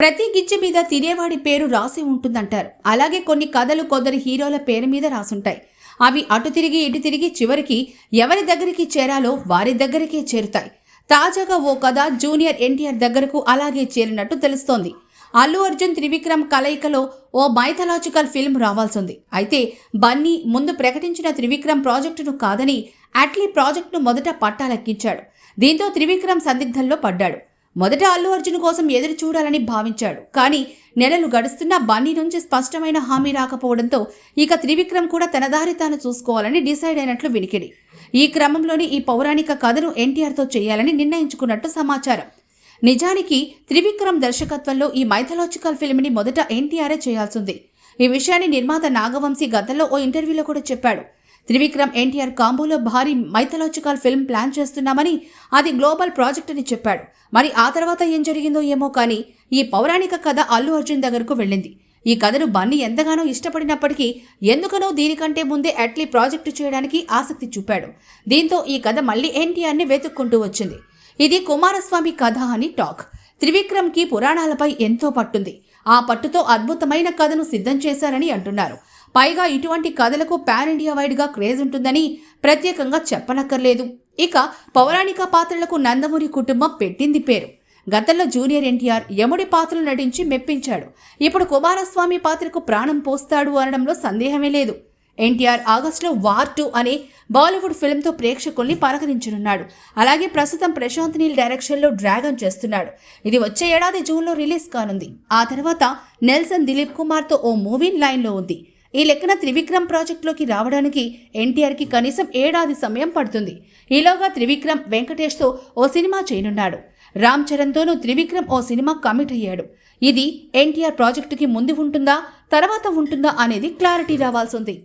ప్రతి గిజ్జి మీద తినేవాడి పేరు రాసి ఉంటుందంటారు. అలాగే కొన్ని కథలు కొందరు హీరోల పేరు మీద రాసుంటాయి. అవి అటు తిరిగి ఇటు తిరిగి చివరికి ఎవరి దగ్గరికి చేరాలో వారి దగ్గరికే చేరుతాయి. తాజాగా ఓ కథ జూనియర్ ఎన్టీఆర్ దగ్గరకు అలాగే చేరినట్టు తెలుస్తోంది. అల్లు అర్జున్ త్రివిక్రమ్ కలయికలో ఓ మైథలాజికల్ ఫిల్మ్ రావాల్సింది. అయితే బన్నీ ముందు ప్రకటించిన త్రివిక్రమ్ ప్రాజెక్టును కాదని అట్లీ ప్రాజెక్టును మొదట పట్టాలెక్కించాడు. దీంతో త్రివిక్రమ్ సందిగ్ధంలో పడ్డాడు. మొదట అల్లు అర్జున్ కోసం ఎదురు చూడాలని భావించాడు. కానీ నెలలు గడుస్తున్నా బన్నీ నుంచి స్పష్టమైన హామీ రాకపోవడంతో ఇక త్రివిక్రమ్ కూడా తన దారి తాను చూసుకోవాలని డిసైడ్ అయినట్లు వినికిడి. ఈ క్రమంలోనే ఈ పౌరాణిక కథను ఎన్టీఆర్తో చేయాలని నిర్ణయించుకున్నట్టు సమాచారం. నిజానికి త్రివిక్రమ్ దర్శకత్వంలో ఈ మైథలాజికల్ ఫిల్మ్ని మొదట ఎన్టీఆరే చేయాల్సింది. ఈ విషయాన్ని నిర్మాత నాగవంశీ గతంలో ఓ ఇంటర్వ్యూలో కూడా చెప్పాడు. త్రివిక్రమ్ ఎన్టీఆర్ కాంబోలో భారీ మైథలాజికల్ ఫిల్మ్ ప్లాన్ చేస్తున్నామని, అది గ్లోబల్ ప్రాజెక్ట్ అని చెప్పాడు. మరి ఆ తర్వాత ఏం జరిగిందో ఏమో కానీ ఈ పౌరాణిక కథ అల్లు అర్జున్ దగ్గరకు వెళ్ళింది. ఈ కథను బన్నీ ఎంతగానో ఇష్టపడినప్పటికీ ఎందుకనో దీనికంటే ముందే అట్లీ ప్రాజెక్టు చేయడానికి ఆసక్తి చూపాడు. దీంతో ఈ కథ మళ్లీ ఎన్టీఆర్ని వెతుక్కుంటూ వచ్చింది. ఇది కుమారస్వామి కథ అని టాక్. త్రివిక్రమ్కి పురాణాలపై ఎంతో పట్టుంది. ఆ పట్టుతో అద్భుతమైన కథను సిద్ధం చేశారని అంటున్నారు. పైగా ఇటువంటి కథలకు పాన్ ఇండియా వైడ్గా క్రేజ్ ఉంటుందని ప్రత్యేకంగా చెప్పనక్కర్లేదు. ఇక పౌరాణిక పాత్రలకు నందమూరి కుటుంబం పెట్టింది పేరు. గతంలో జూనియర్ ఎన్టీఆర్ యముడి పాత్రలు నటించి మెప్పించాడు. ఇప్పుడు కుమారస్వామి పాత్రకు ప్రాణం పోస్తాడు అనడంలో సందేహమే లేదు. ఎన్టీఆర్ ఆగస్టులో వార్ 2 అనే బాలీవుడ్ ఫిల్మ్తో ప్రేక్షకుల్ని పలకరించనున్నాడు. అలాగే ప్రస్తుతం ప్రశాంత్ నీల్ డైరెక్షన్లో డ్రాగన్ చేస్తున్నాడు. ఇది వచ్చే ఏడాది జూన్లో రిలీజ్ కానుంది. ఆ తర్వాత నెల్సన్ దిలీప్ కుమార్తో ఓ మూవీ లైన్లో ఉంది. ఈ లెక్కన త్రివిక్రమ్ ప్రాజెక్టులోకి రావడానికి ఎన్టీఆర్కి కనీసం ఏడాది సమయం పడుతుంది. ఈలోగా త్రివిక్రమ్ వెంకటేష్తో ఓ సినిమా చేయనున్నాడు. రామ్ చరణ్తోనూ త్రివిక్రమ్ ఓ సినిమా కమిట్ అయ్యాడు. ఇది ఎన్టీఆర్ ప్రాజెక్టుకి ముందు ఉంటుందా, తర్వాత ఉంటుందా అనేది క్లారిటీ రావాల్సింది.